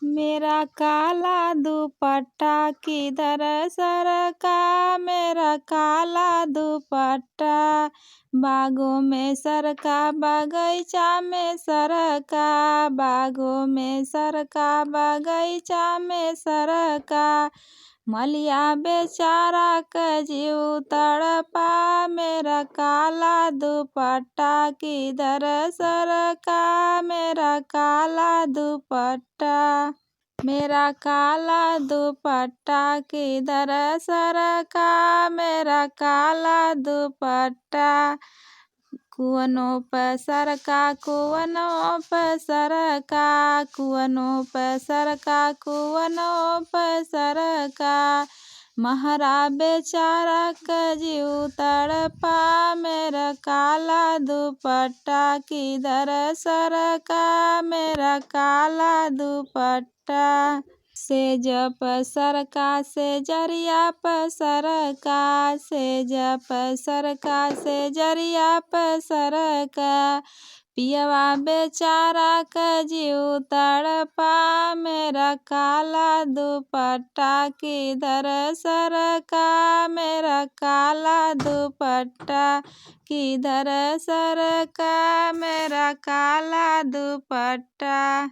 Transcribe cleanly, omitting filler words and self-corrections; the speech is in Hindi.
मेरा काला दुपट्टा किधर सरका, मेरा काला दुपट्टा बागों में सरका, बगीचा में सरका, बागों में सरका, बगीचा में सरका। मलिया बेचारा का जीव तड़पा, मेरा काला दुपट्टा किधर सरका, मेरा काला दुपट्टा। मेरा काला दुपट्टा किधर सरका, मेरा काला दुपट्टा। कुवनों पर सरका, कुवनों पर सरका, कुवनों पर सरका, कुवनों पर सरका। महरा बेचारा का जीव तड़पा, मेरा काला दुपट्टा किधर सरका, मेरा काला दुपट्टा। सेज पर सरका, सेजरिया पर सरका, सेज पर सरका, सेजरिया पर सरका। पियवा बेचारा का जीव तड़पा, मेरा काला दुपट्टा किधर सरका, मेरा काला दुपट्टा किधर सरका, मेरा काला दुपट्टा।